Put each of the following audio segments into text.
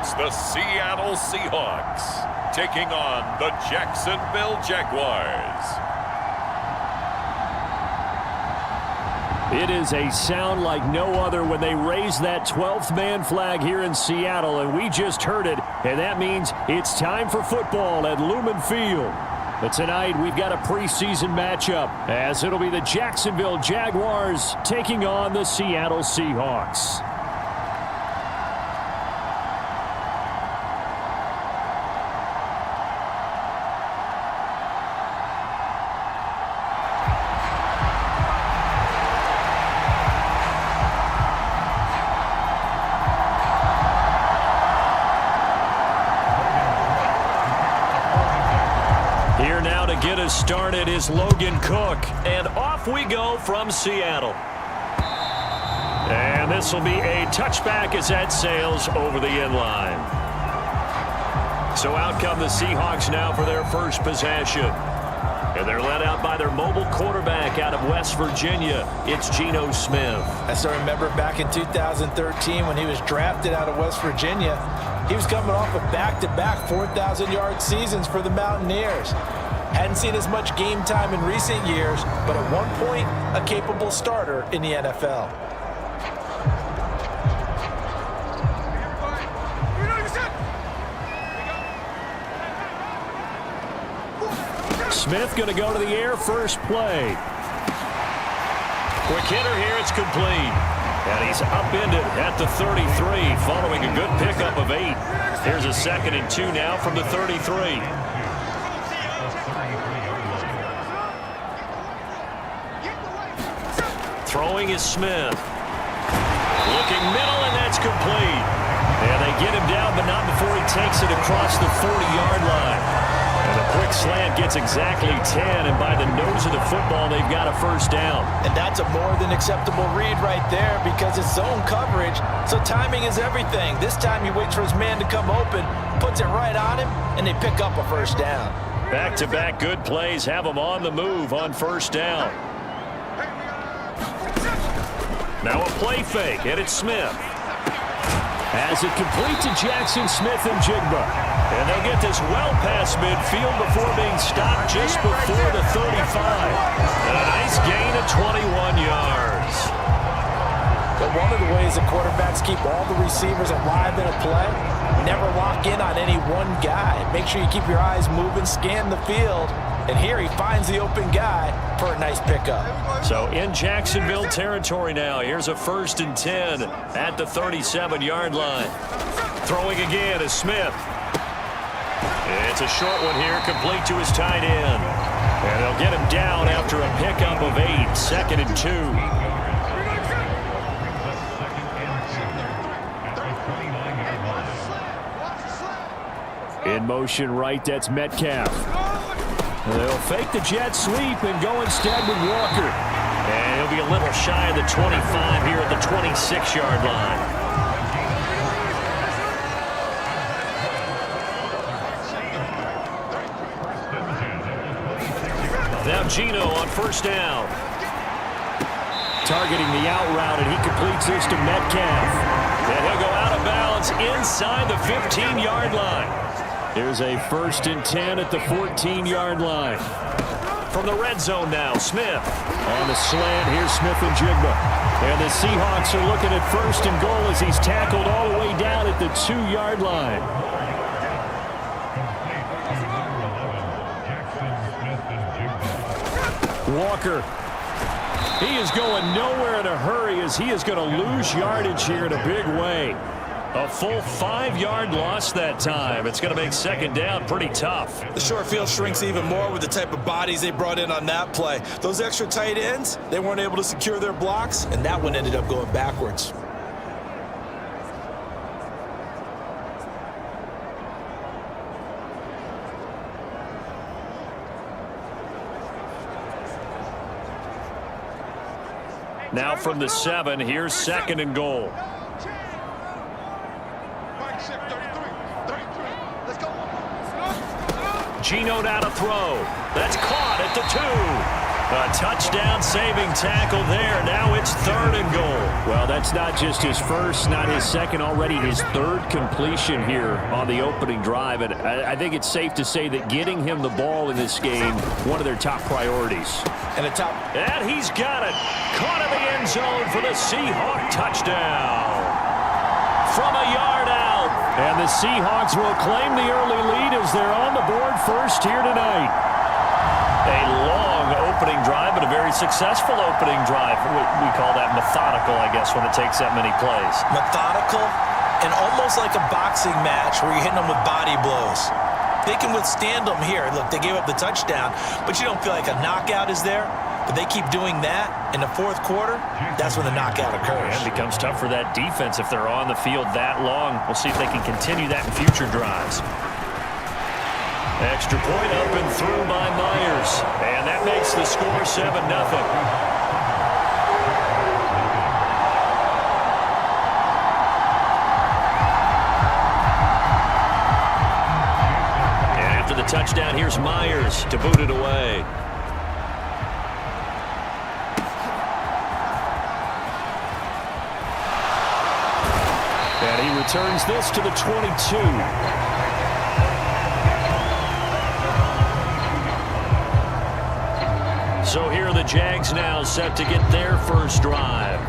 It's the Seattle Seahawks taking on the Jacksonville Jaguars. It is a sound like no other when they raise that 12th man flag here in Seattle, and we just heard it, and that means it's time for football at Lumen Field. But tonight we've got a preseason matchup, as it'll be the Jacksonville Jaguars taking on the Seattle Seahawks. Here now to get us started is Logan Cook. And off we go from Seattle. And this will be a touchback as that sails over the end line. So out come the Seahawks now for their first possession. And they're led out by their mobile quarterback out of West Virginia. It's Geno Smith. I still remember back in 2013 when he was drafted out of West Virginia. He was coming off of back-to-back 4,000-yard seasons for the Mountaineers. Hadn't seen as much game time in recent years, but at one point, a capable starter in the NFL. Smith going to go to the air first play. Quick hitter here, it's complete. And he's upended at the 33 following a good pickup of 8. Here's a 2nd and 2 now from the 33. Throwing is Smith. Looking middle, and that's complete. And they get him down, but not before he takes it across the 40-yard line. And a quick slant gets exactly 10, and by the nose of the football, they've got a first down. And that's a more than acceptable read right there because it's zone coverage, so timing is everything. This time he waits for his man to come open, puts it right on him, and they pick up a first down. Back-to-back good plays have them on the move on first down. Now a play fake, and it's Smith. As it complete to Jackson Smith and Jigba. And they'll get this well past midfield before being stopped just before the 35. And a nice gain of 21 yards. But one of the ways that quarterbacks keep all the receivers alive in a play, never lock in on any one guy. Make sure you keep your eyes moving, scan the field. And here he finds the open guy for a nice pickup. So in Jacksonville territory now. Here's a 1st and 10 at the 37-yard line. Throwing again is Smith. It's a short one here, complete to his tight end. And they'll get him down after a pickup of 8, 2nd and 2. In motion right, that's Metcalf. They'll fake the jet sweep and go instead with Walker. And he'll be a little shy of the 25 here at the 26-yard line. Now Geno on first down. Targeting the out route, and he completes this to Metcalf. And he'll go out of bounds inside the 15-yard line. Here's a 1st and 10 at the 14-yard line. From the red zone now, Smith. On the slant, here's Smith and Jigba. And the Seahawks are looking at 1st and goal as he's tackled all the way down at the 2-yard line. Walker. He is going nowhere in a hurry as he is going to lose yardage here in a big way. A full 5-yard loss that time. It's going to make 2nd down pretty tough. The short field shrinks even more with the type of bodies they brought in on that play. Those extra tight ends, they weren't able to secure their blocks, and that one ended up going backwards. Now from the 7, here's 2nd and goal. Geno now to throw. That's caught at the 2. A touchdown-saving tackle there. Now it's 3rd and goal. Well, that's not just his first, not his second, already his 3rd completion here on the opening drive. And I think it's safe to say that getting him the ball in this game, one of their top priorities. And he's got it. Caught in the end zone for the Seahawk touchdown. From a yard out. And the Seahawks will claim the early lead as they're on the board first here tonight. A long opening drive, but a very successful opening drive. We call that methodical, I guess, when it takes that many plays. Methodical and almost like a boxing match where you're hitting them with body blows. They can withstand them here. Look, they gave up the touchdown, but you don't feel like a knockout is there. But they keep doing that in the 4th quarter, that's when the knockout occurs. And it becomes tough for that defense if they're on the field that long. We'll see if they can continue that in future drives. Extra point up and through by Myers. And that makes the score 7-0. And after the touchdown, here's Myers to boot it away. And he returns this to the 22. So here are the Jags now set to get their first drive.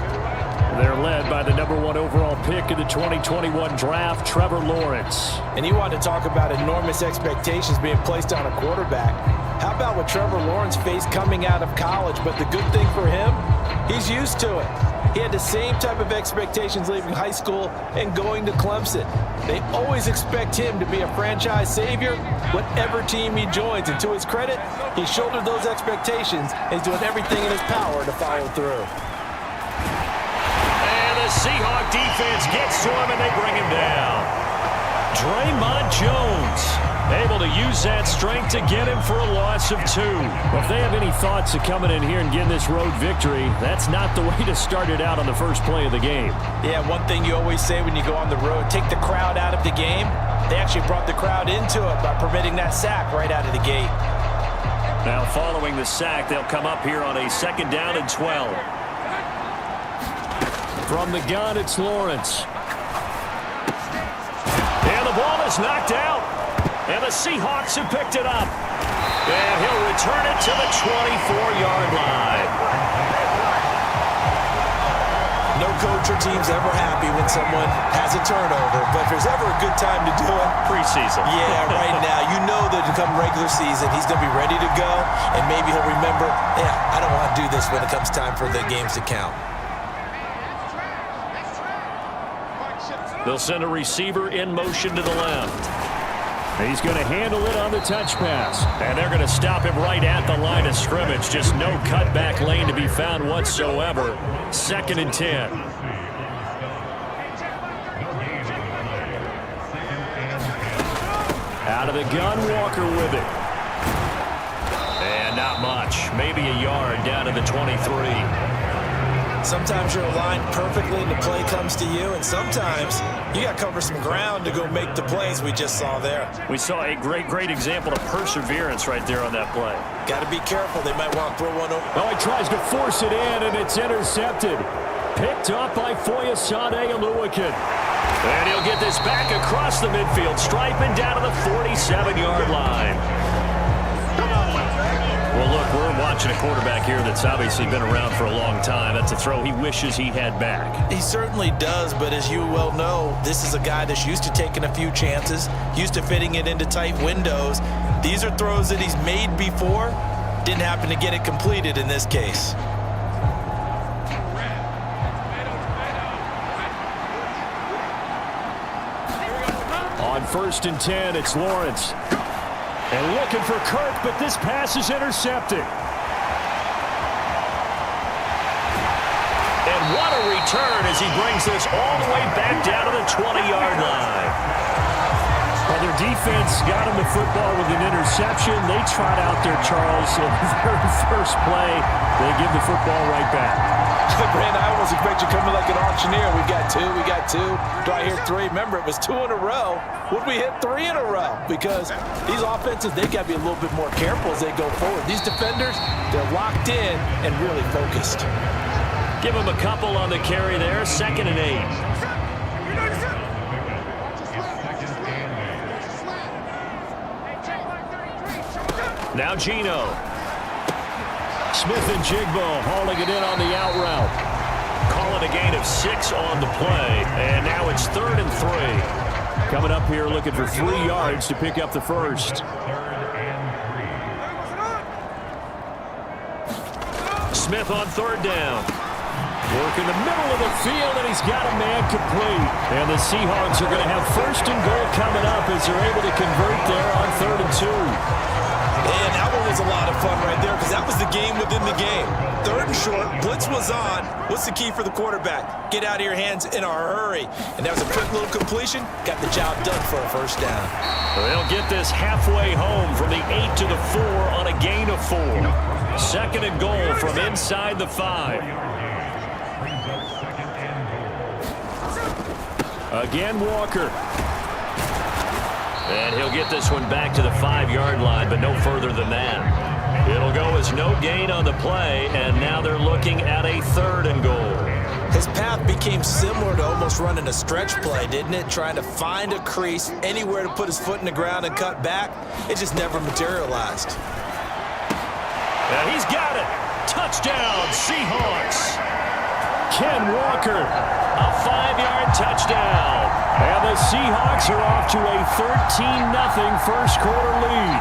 They're led by the #1 overall pick in the 2021 draft, Trevor Lawrence. And you want to talk about enormous expectations being placed on a quarterback. How about what Trevor Lawrence faced coming out of college? But the good thing for him, he's used to it. He had the same type of expectations leaving high school and going to Clemson. They always expect him to be a franchise savior, whatever team he joins. And to his credit, he shouldered those expectations and he's doing everything in his power to follow through. And the Seahawk defense gets to him and they bring him down. Draymond Jones able to use that strength to get him for a loss of 2. Well, if they have any thoughts of coming in here and getting this road victory, that's not the way to start it out on the first play of the game. Yeah, one thing you always say when you go on the road, take the crowd out of the game. They actually brought the crowd into it by permitting that sack right out of the gate. Now following the sack, they'll come up here on a 2nd down and 12. From the gun, it's Lawrence. And the ball is knocked out. And the Seahawks have picked it up. And he'll return it to the 24-yard line. No coach or team's ever happy when someone has a turnover, but if there's ever a good time to do it, Preseason. yeah, right now, you know that to come regular season, he's going to be ready to go, and maybe he'll remember, yeah, I don't want to do this when it comes time for the games to count. They'll send a receiver in motion to the left. He's going to handle it on the touch pass. And they're going to stop him right at the line of scrimmage. Just no cutback lane to be found whatsoever. 2nd and 10. Out of the gun, Walker with it. And not much. Maybe a yard down to the 23. Sometimes you're aligned perfectly and the play comes to you, and sometimes you got to cover some ground to go make the plays we just saw there. We saw a great example of perseverance right there on that play. Got to be careful. They might want to throw one over. Oh, he tries to force it in, and it's intercepted. Picked up by Foyesade Oluwakin. And he'll get this back across the midfield, striping down to the 47-yard line. Well, look, we're watching a quarterback here that's obviously been around for a long time. That's a throw he wishes he had back. He certainly does, but as you well know, this is a guy that's used to taking a few chances, used to fitting it into tight windows. These are throws that he's made before. Didn't happen to get it completed in this case. On 1st and 10, it's Lawrence. And looking for Kirk, but this pass is intercepted. And what a return as he brings this all the way back down to the 20-yard line. Well, their defense got him the football with an interception. They trot out there, Charles, in the very first play. They give the football right back. Brandon, I almost expect you coming like an auctioneer. We got two. Do I hear three? Remember, it was 2 in a row. Would we hit 3 in a row? Because these offenses, they got to be a little bit more careful as they go forward. These defenders, they're locked in and really focused. Give him a couple on the carry there. 2nd and 8. Now Geno. Smith and Jigbo hauling it in on the out route. Calling a gain of 6 on the play. And now it's 3rd and 3. Coming up here looking for 3 yards to pick up the first. Smith on 3rd down. Work in the middle of the field, and he's got a man complete. And the Seahawks are going to have 1st and goal coming up as they're able to convert there on 3rd and 2. And that one was a lot of fun right there because that was the game within the game. 3rd and short, blitz was on. What's the key for the quarterback? Get out of your hands in a hurry. And that was a quick little completion. Got the job done for a 1st down. They'll get this halfway home from the 8 to the 4 on a gain of 4. 2nd and goal from inside the 5. Again, Walker. And he'll get this one back to the 5-yard line, but no further than that. It'll go as no gain on the play, and now they're looking at a 3rd and goal. His path became similar to almost running a stretch play, didn't it? Trying to find a crease, anywhere to put his foot in the ground and cut back. It just never materialized. And he's got it. Touchdown, Seahawks. Ken Walker, a 5-yard touchdown. And the Seahawks are off to a 13-0 first quarter lead.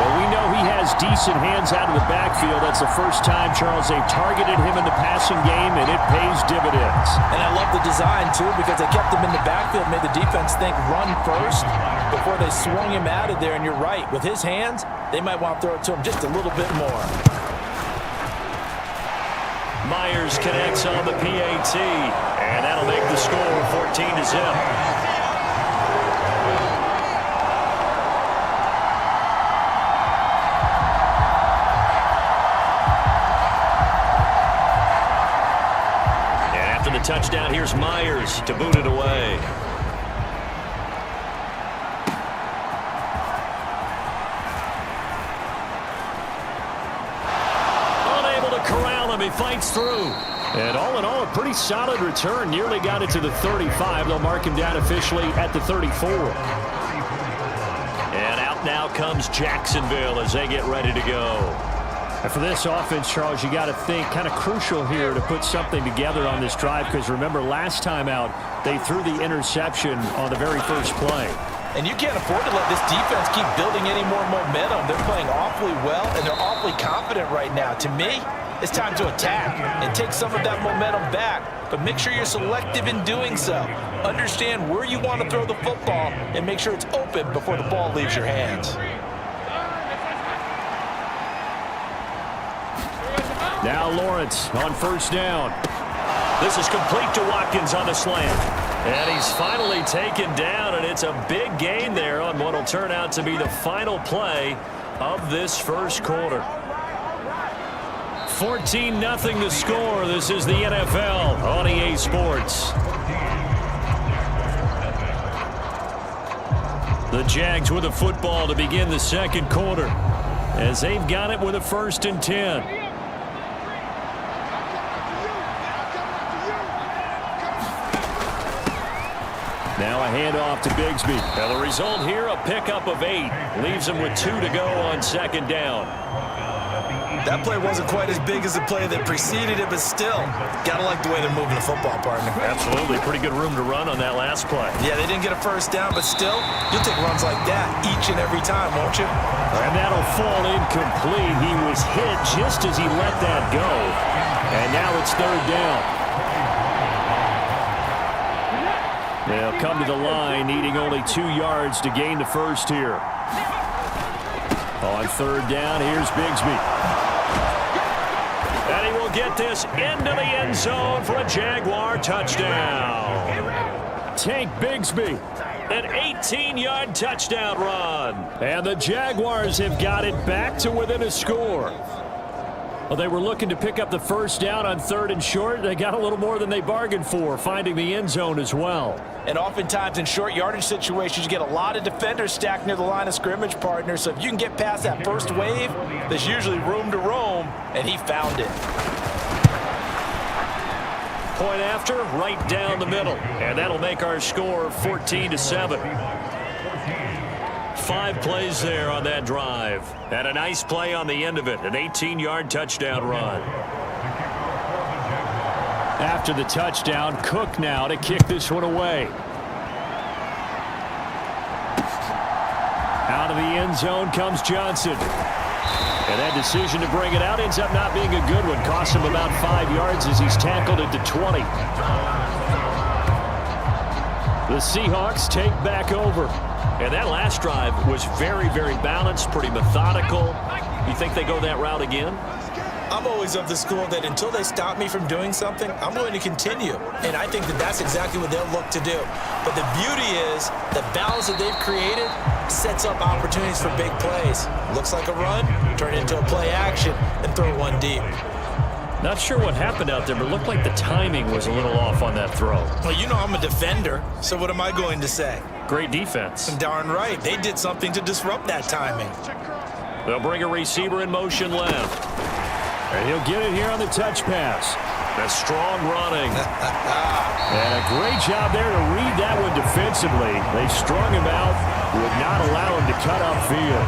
Well, we know he has decent hands out of the backfield. That's the first time, Charles, they've targeted him in the passing game, and it pays dividends. And I love the design, too, because they kept him in the backfield, made the defense think run first before they swung him out of there. And you're right, with his hands, they might want to throw it to him just a little bit more. Myers connects on the PAT, and that'll make the score 14-0. And after the touchdown, here's Myers to boot it away. He fights through. And all in all, a pretty solid return. Nearly got it to the 35. They'll mark him down officially at the 34. And out now comes Jacksonville as they get ready to go. And for this offense, Charles, you got to think kind of crucial here to put something together on this drive, because remember, last time out, they threw the interception on the very first play. And you can't afford to let this defense keep building any more momentum. They're playing awfully well, and they're awfully confident right now. To me, it's time to attack and take some of that momentum back, but make sure you're selective in doing so. Understand where you want to throw the football and make sure it's open before the ball leaves your hands. Now Lawrence on 1st down. This is complete to Watkins on the slant. And he's finally taken down, and it's a big gain there on what will turn out to be the final play of this first quarter. 14-0 the score. This is the NFL on EA Sports. The Jags with the football to begin the second quarter, as they've got it with a 1st and 10. Now a handoff to Bigsby. And the result here, a pickup of 8. Leaves them with 2 to go on 2nd down. That play wasn't quite as big as the play that preceded it, but still, gotta like the way they're moving the football, partner. Absolutely. Pretty good room to run on that last play. Yeah, they didn't get a 1st down, but still, you'll take runs like that each and every time, won't you? And that'll fall incomplete. He was hit just as he let that go. And now it's 3rd down. They'll come to the line, needing only 2 yards to gain the first here. On 3rd down, here's Bigsby. And he will get this into the end zone for a Jaguar touchdown. Tank Bigsby, an 18-yard touchdown run. And the Jaguars have got it back to within a score. Well, they were looking to pick up the first down on 3rd and short. They got a little more than they bargained for, finding the end zone as well. And oftentimes in short yardage situations, you get a lot of defenders stacked near the line of scrimmage, partner. So if you can get past that first wave, there's usually room to roam, and he found it. Point after, right down the middle. And that'll make our score 14-7. 5 plays there on that drive. And a nice play on the end of it. An 18-yard touchdown run. After the touchdown, Cook now to kick this one away. Out of the end zone comes Johnson. And that decision to bring it out ends up not being a good one. Costs him about 5 yards as he's tackled at the 20. The Seahawks take back over. And that last drive was very, very balanced, pretty methodical. You think they go that route again? I'm always of the school that until they stop me from doing something, I'm going to continue. And I think that that's exactly what they'll look to do. But the beauty is the balance that they've created sets up opportunities for big plays. Looks like a run, turn it into a play action, and throw one deep. Not sure what happened out there, but it looked like the timing was a little off on that throw. Well, you know I'm a defender, so what am I going to say? Great defense. Darn right. They did something to disrupt that timing. They'll bring a receiver in motion left. And he'll get it here on the touch pass. A strong running. And a great job there to read that one defensively. They strung him out, would not allow him to cut upfield.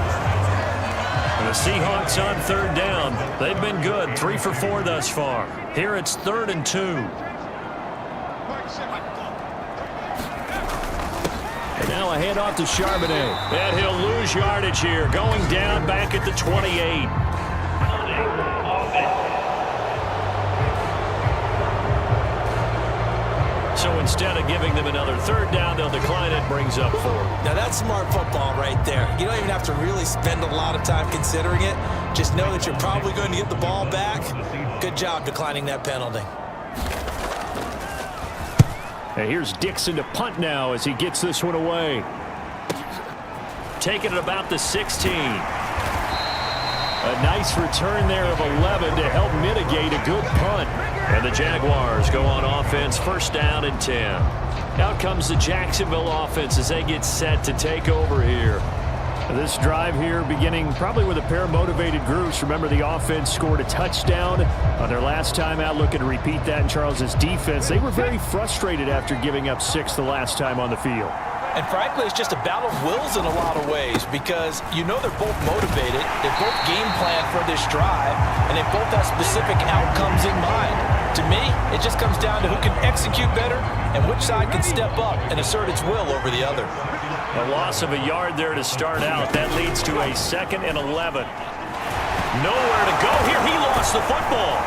And the Seahawks on 3rd down. They've been good, 3 for 4 thus far. Here it's 3rd and 2. And now a handoff to Charbonnet. And he'll lose yardage here, going down back at the 28. So instead of giving them another 3rd down, they'll decline it, brings up 4. Now that's smart football right there. You don't even have to really spend a lot of time considering it. Just know that you're probably going to get the ball back. Good job declining that penalty. And here's Dixon to punt now as he gets this one away. Taking it about the 16. A nice return there of 11 to help mitigate a good punt. And the Jaguars go on offense, 1st down and 10. Out comes the Jacksonville offense as they get set to take over here. This drive here beginning probably with a pair of motivated groups. Remember, the offense scored a touchdown on their last time out, looking to repeat that in Charles's defense. They were very frustrated after giving up 6 the last time on the field. And frankly, it's just a battle of wills in a lot of ways because you know they're both motivated, they both game plan for this drive, and they both have specific outcomes in mind. To me, it just comes down to who can execute better and which side can step up and assert its will over the other. A loss of a yard there to start out. That leads to a 2nd and 11. Nowhere to go here. He lost the football.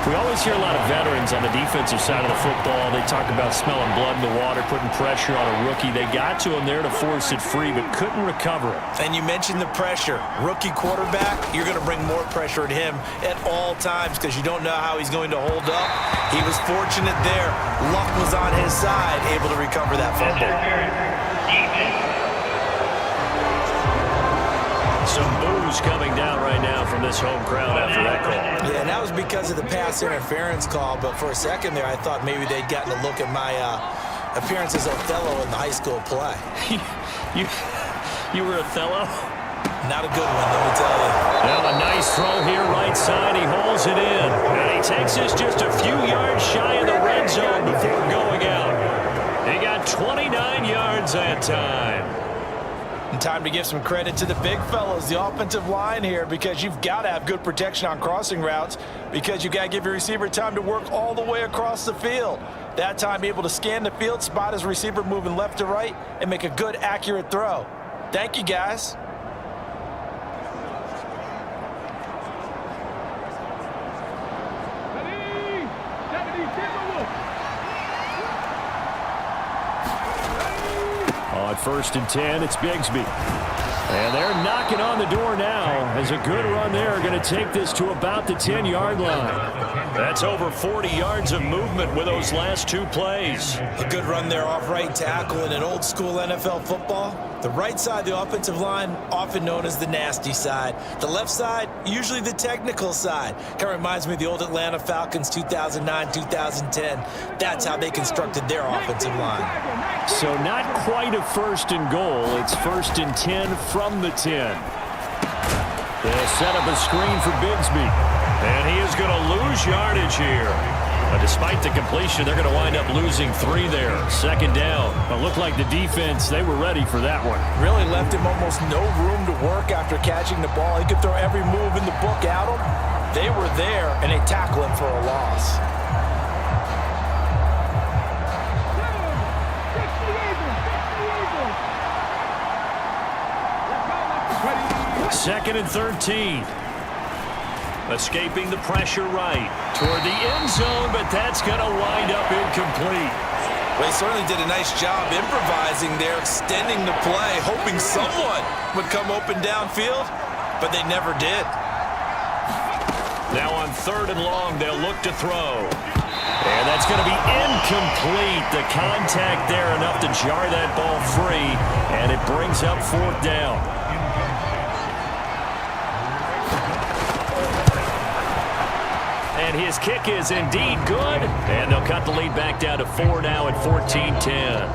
We always hear a lot of veterans on the defensive side of the football. They talk about smelling blood in the water, putting pressure on a rookie. They got to him there to force it free, but couldn't recover it. And you mentioned the pressure. Rookie quarterback, you're going to bring more pressure at him at all times because you don't know how he's going to hold up. He was fortunate there. Luck was on his side, able to recover that fumble. Some boos coming down right now from this home crowd after that call. Yeah, and that was because of the pass interference call, but for a second there I thought maybe they'd gotten a look at my appearance as Othello in the high school play. You were Othello? Not a good one, let me tell you. Well, a nice throw here, right side. He holds it in. And he takes this just a few yards shy of the red zone before going out. He got 29 yards that time. And time to give some credit to the big fellas, the offensive line here, because you've got to have good protection on crossing routes because you've got to give your receiver time to work all the way across the field. That time able to scan the field, spot his receiver moving left to right, and make a good, accurate throw. Thank you, guys. On 1st and 10, it's Bigsby. And they're knocking on the door now as a good run there. Going to take this to about the 10-yard line. That's over 40 yards of movement with those last two plays. A good run there off right tackle in an old school NFL football. The right side of the offensive line, often known as the nasty side. The left side, usually the technical side. Kind of reminds me of the old Atlanta Falcons 2009-2010. That's how they constructed their offensive line. So not quite a first and goal. It's 1st and 10 from the 10. They'll set up a screen for Bigsby. And he is going to lose yardage here. But despite the completion, they're going to wind up losing 3 there. 2nd down. It looked like the defense, they were ready for that one. Really left him almost no room to work after catching the ball. He could throw every move in the book at him. They were there, and they tackle him for a loss. Second and 13. Escaping the pressure right toward the end zone, but that's going to wind up incomplete. Well, he certainly did a nice job improvising there, extending the play, hoping someone would come open downfield, but they never did. Now on 3rd and long, they'll look to throw. And that's going to be incomplete. The contact there enough to jar that ball free, and it brings up 4th down. And his kick is indeed good. And they'll cut the lead back down to 4 now at 14-10.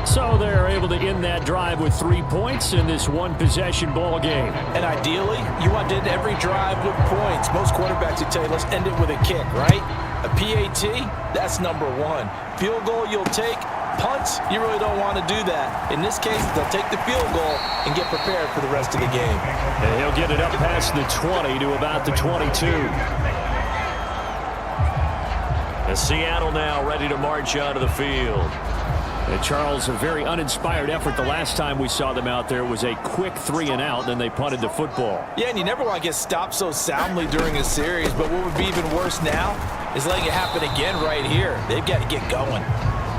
So they're able to end that drive with 3 points in this one-possession ball game. And ideally, you want to end every drive with points. Most quarterbacks would tell you, let's end it with a kick, right? A PAT, that's number 1. Field goal you'll take. Punts, you really don't want to do that. In this case, they'll take the field goal and get prepared for the rest of the game. And he'll get it up past the 20 to about the 22. And Seattle now ready to march out of the field. And Charles, a very uninspired effort the last time we saw them out there was a quick 3-and-out, then they punted the football. Yeah, and you never want to get stopped so soundly during a series, but what would be even worse now is letting it happen again right here. They've got to get going.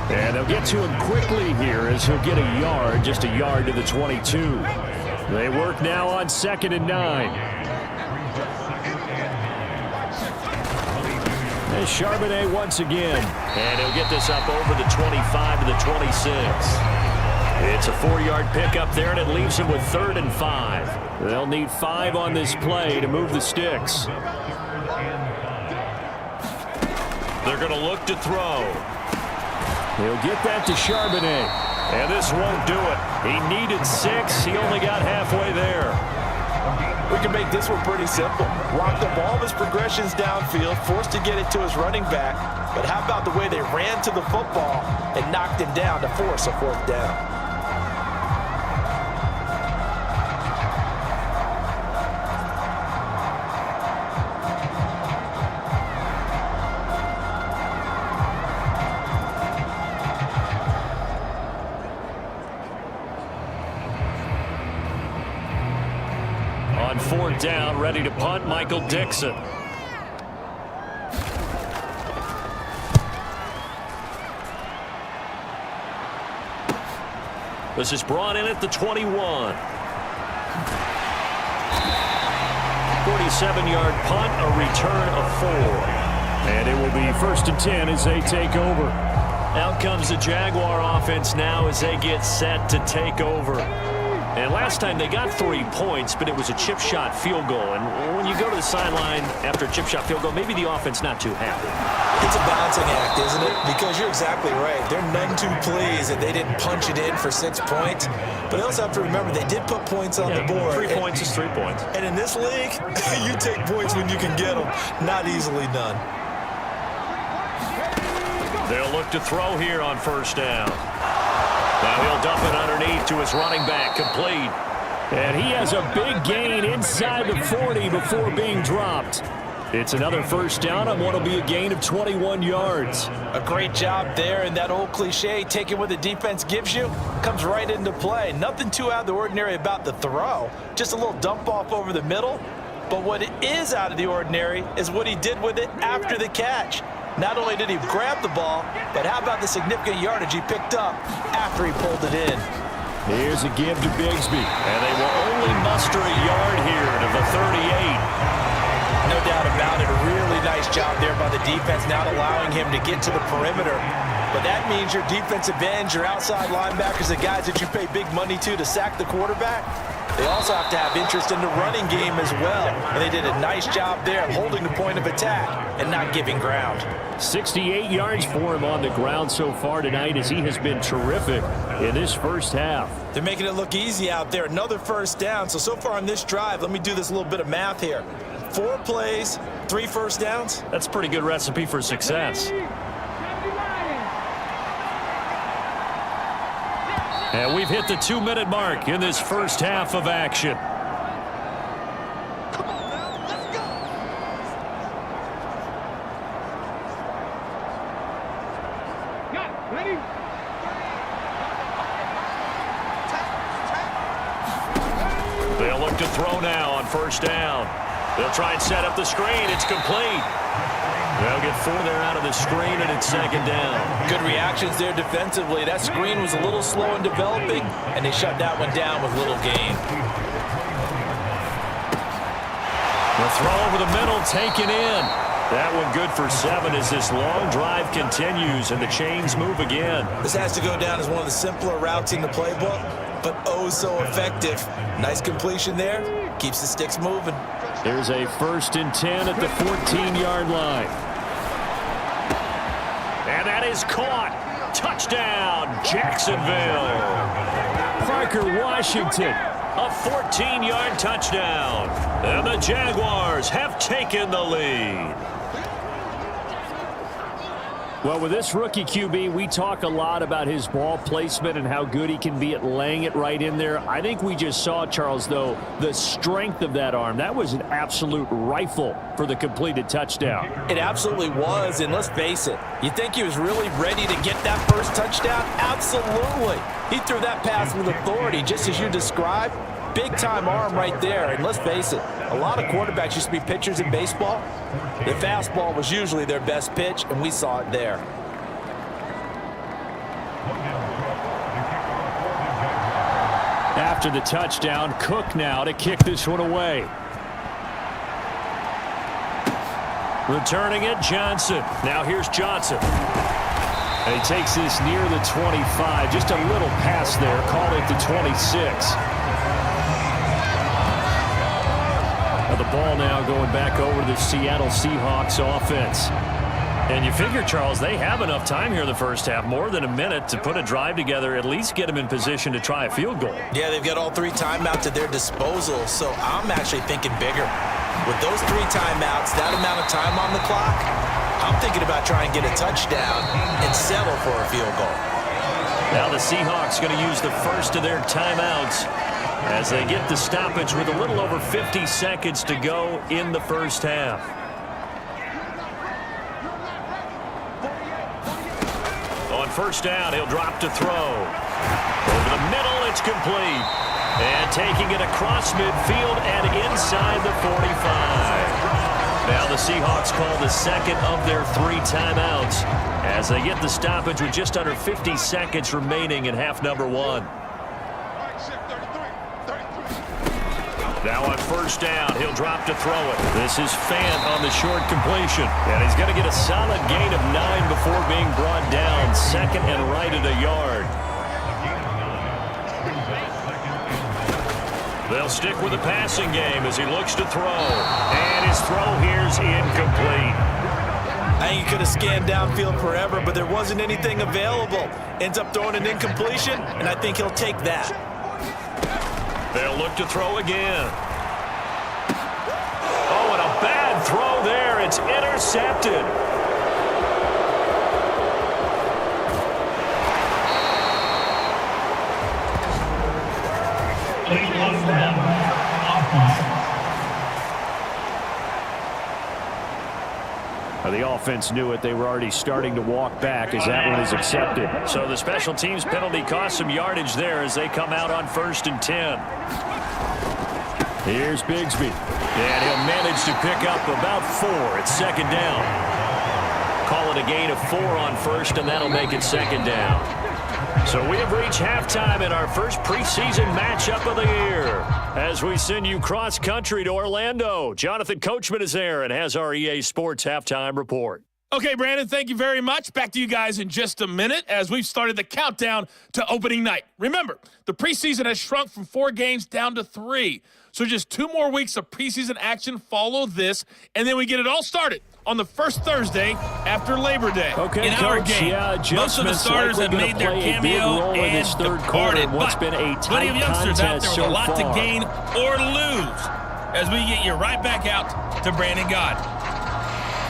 And they'll get to him quickly here as he'll get a yard, just a yard to the 22. They work now on 2nd and 9. There's Charbonnet once again. And he'll get this up over the 25 to the 26. It's a 4-yard pickup there, and it leaves him with 3rd and 5. They'll need 5 on this play to move the sticks. They're going to look to throw. He'll get that to Charbonnet. And this won't do it. He needed 6. He only got halfway there. We can make this one pretty simple. Locked up all of his progressions downfield, forced to get it to his running back. But how about the way they ran to the football and knocked him down to force a 4th down? On 4th down, ready to punt, Michael Dixon. This is brought in at the 21. 47-yard punt, a return of 4. And it will be 1st and 10 as they take over. Out comes the Jaguar offense now as they get set to take over. And last time they got 3 points, but it was a chip shot field goal. And when you go to the sideline after a chip shot field goal, maybe the offense not too happy. It's a balancing act, isn't it? Because you're exactly right. They're none too pleased that they didn't punch it in for 6 points. But they also have to remember they did put points on the board. 3 points is 3 points. And in this league, you take points when you can get them. Not easily done. They'll look to throw here on 1st down. Now he'll dump it underneath to his running back, complete. And he has a big gain inside the 40 before being dropped. It's another 1st down on what will be a gain of 21 yards. A great job there, and that old cliche, taking what the defense gives you, comes right into play. Nothing too out of the ordinary about the throw, just a little dump off over the middle. But what is out of the ordinary is what he did with it after the catch. Not only did he grab the ball, but how about the significant yardage he picked up after he pulled it in? Here's a give to Bigsby. And they will only muster a yard here to the 38. No doubt about it. A really nice job there by the defense, not allowing him to get to the perimeter. But that means your defensive ends, your outside linebackers, the guys that you pay big money to sack the quarterback, they also have to have interest in the running game as well. And they did a nice job there of holding the point of attack and not giving ground. 68 yards for him on the ground so far tonight as he has been terrific in this first half. They're making it look easy out there. Another first down. So far on this drive, let me do this little bit of math here. 4 plays, 3 first downs. That's a pretty good recipe for success. And we've hit the 2-minute mark in this first half of action. They'll look to throw now on first down. They'll try and set up the screen. It's complete. They'll get 4 there out of the screen, and it's second down. Good reactions there defensively. That screen was a little slow in developing, and they shut that one down with little gain. The throw over the middle, taken in. That one good for 7 as this long drive continues, and the chains move again. This has to go down as one of the simpler routes in the playbook, but oh so effective. Nice completion there. Keeps the sticks moving. There's a 1st and 10 at the 14-yard line. And that is caught. Touchdown, Jacksonville. Parker Washington. A 14-yard touchdown. And the Jaguars have taken the lead. Well, with this rookie QB, we talk a lot about his ball placement and how good he can be at laying it right in there. I think we just saw, Charles, though, the strength of that arm. That was an absolute rifle for the completed touchdown. It absolutely was, and let's face it, you think he was really ready to get that first touchdown? Absolutely. He threw that pass with authority, just as you described. Big-time arm right there, and let's face it, a lot of quarterbacks used to be pitchers in baseball. The fastball was usually their best pitch, and we saw it there. After the touchdown, Cook now to kick this one away. Returning it, Johnson. Now here's Johnson. And he takes this near the 25. Just a little pass there. Called it the 26. The ball now going back over to the Seattle Seahawks offense. And you figure, Charles, they have enough time here in the first half, more than a minute, to put a drive together, at least get them in position to try a field goal. Yeah, they've got all 3 timeouts at their disposal, so I'm actually thinking bigger. With those 3 timeouts, that amount of time on the clock, I'm thinking about trying to get a touchdown and settle for a field goal. Now the Seahawks going to use the first of their timeouts as they get the stoppage with a little over 50 seconds to go in the first half. On first down, he'll drop to throw. Over the middle, it's complete. And taking it across midfield and inside the 45. Now the Seahawks call the second of their 3 timeouts as they get the stoppage with just under 50 seconds remaining in half number 1. Now on first down, he'll drop to throw it. This is Fant on the short completion. And he's going to get a solid gain of 9 before being brought down. Second and right at a yard. They'll stick with the passing game as he looks to throw. And his throw here's incomplete. I think he could have scanned downfield forever, but there wasn't anything available. Ends up throwing an incompletion, and I think he'll take that. They'll look to throw again. Oh, and a bad throw there. It's intercepted. The offense knew it. They were already starting to walk back as that one is accepted. So the special teams penalty cost some yardage there as they come out on first and 10. Here's Bigsby. And he'll manage to pick up about 4. It's second down. Call it a gain of 4 on first, and that'll make it second down. So we have reached halftime in our first preseason matchup of the year. As we send you cross-country to Orlando, Jonathan Coachman is there and has our EA Sports halftime report. Okay, Brandon, thank you very much. Back to you guys in just a minute as we've started the countdown to opening night. Remember, the preseason has shrunk from 4 games down to 3. So just 2 more weeks of preseason action follow this, and then we get it all started on the first Thursday after Labor Day. Okay, in our game, most of the starters have made their cameo and departed. What's been a plenty of tight youngsters out there with so a lot far. to gain or lose as we get you right back out to Brandon Gaudin.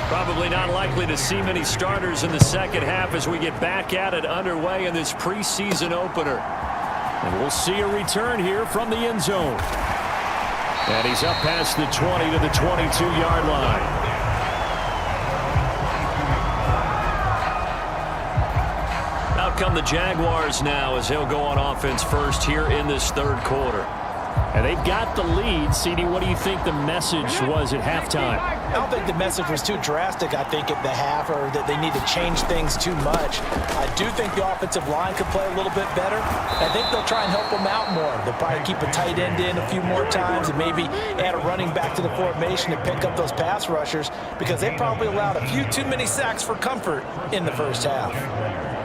Probably not likely to see many starters in the second half as we get back at it underway in this preseason opener. And we'll see a return here from the end zone. And he's up past the 20 to the 22-yard line. Out come the Jaguars now as he'll go on offense first here in this third quarter. And they've got the lead. CD, what do you think the message was at halftime? I don't think the message was too drastic, I think, at the half, or that they need to change things too much. I do think the offensive line could play a little bit better. I think they'll try and help them out more. They'll probably keep a tight end in a few more times and maybe add a running back to the formation to pick up those pass rushers because they probably allowed a few too many sacks for comfort in the first half.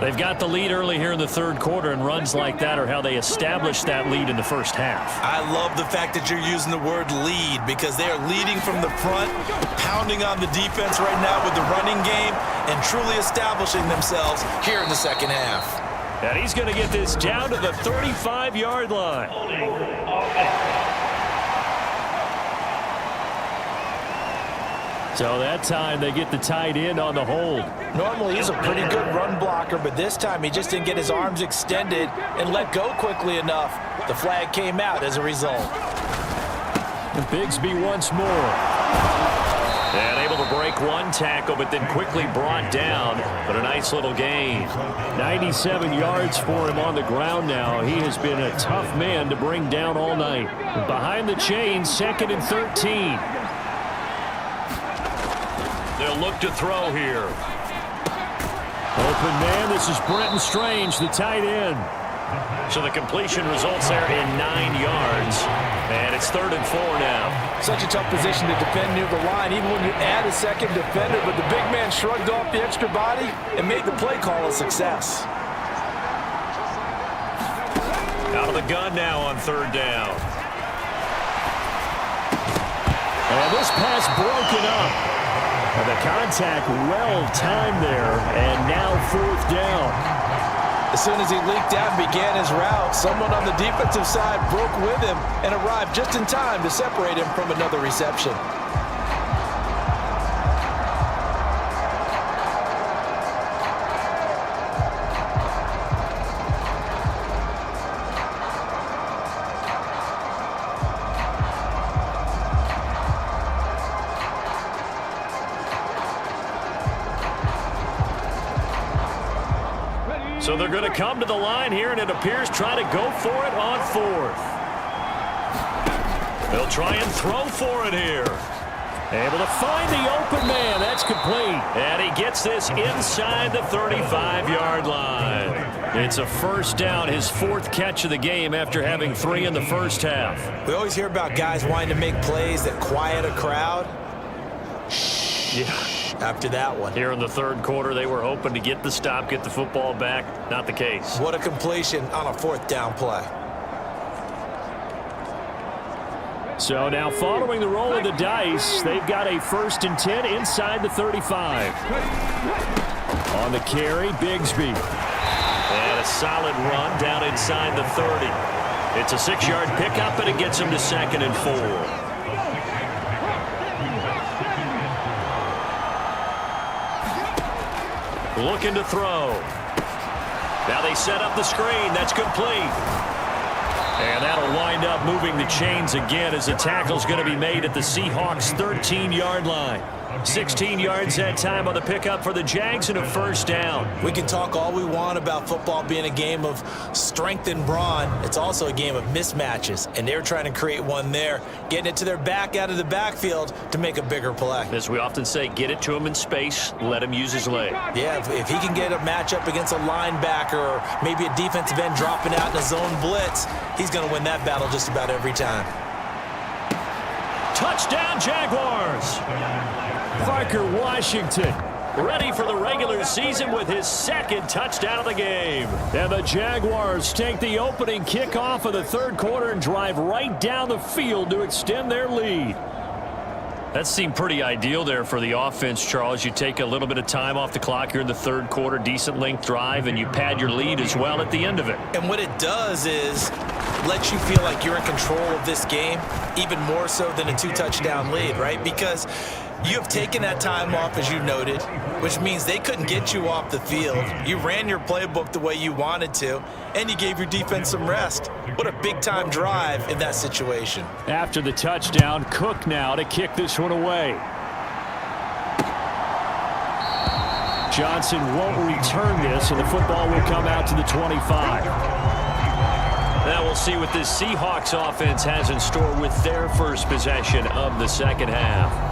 They've got the lead early here in the third quarter, and runs like that are how they establish that lead in the first half. I love the fact that you're using the word lead because they are leading from the front, pounding on the defense right now with the running game, and truly establishing themselves here in the second half. And he's going to get this down to the 35-yard line. So that time they get the tight end on the hold. Normally he's a pretty good run blocker, but this time he just didn't get his arms extended and let go quickly enough. The flag came out as a result. And Bigsby once more. And able to break one tackle, but then quickly brought down. But a nice little gain. 97 yards for him on the ground now. He has been a tough man to bring down all night. Behind the chains, 2nd and 13. They'll look to throw here. Open man, this is Brenton Strange, the tight end. So the completion results there in 9 yards. And it's 3rd and 4 now. Such a tough position to defend near the line, even when you add a second defender, but the big man shrugged off the extra body and made the play call a success. Out of the gun now on 3rd down. And this pass broken up. And the contact well-timed there, and now 4th down. As soon as he leaked out and began his route, someone on the defensive side broke with him and arrived just in time to separate him from another reception. So they're going to come to the line here, and it appears try to go for it on 4th. They'll try and throw for it here. Able to find the open man. That's complete. And he gets this inside the 35-yard line. It's a 1st down, his 4th catch of the game after having 3 in the first half. We always hear about guys wanting to make plays that quiet a crowd. Yeah. After that one. Here in the third quarter, they were hoping to get the stop, get the football back. Not the case. What a completion on a 4th down play. So now following the roll of the dice, they've got a 1st and 10 inside the 35. On the carry, Bigsby. And a solid run down inside the 30. It's a 6-yard pickup, and it gets him to 2nd and 4. Looking to throw. Now they set up the screen. That's complete. And that'll wind up moving the chains again as the tackle's going to be made at the Seahawks' 13-yard line. 16 yards that time on the pickup for the Jags and a first down. We can talk all we want about football being a game of strength and brawn. It's also a game of mismatches, and they're trying to create one there, getting it to their back out of the backfield to make a bigger play. As we often say, get it to him in space, let him use his leg. Yeah, if he can get a matchup against a linebacker or maybe a defensive end dropping out in a zone blitz, he's going to win that battle just about every time. Touchdown, Jaguars! Parker Washington Ready for the regular season with his second touchdown of the game. And the Jaguars take the opening kickoff of the third quarter and drive right down the field to extend their lead. That seemed pretty ideal there for the offense, Charles. You take a little bit of time off the clock here in the third quarter, decent length drive, and you pad your lead as well at the end of it. And what it does is let you feel like you're in control of this game, even more so than a two-touchdown lead, right? Because you have taken that time off, as you noted, which means they couldn't get you off the field. You ran your playbook the way you wanted to, and you gave your defense some rest. What a big-time drive in that situation. After the touchdown, Cook now to kick this one away. Johnson won't return this, and the football will come out to the 25. Now we'll see what this Seahawks offense has in store with their first possession of the second half.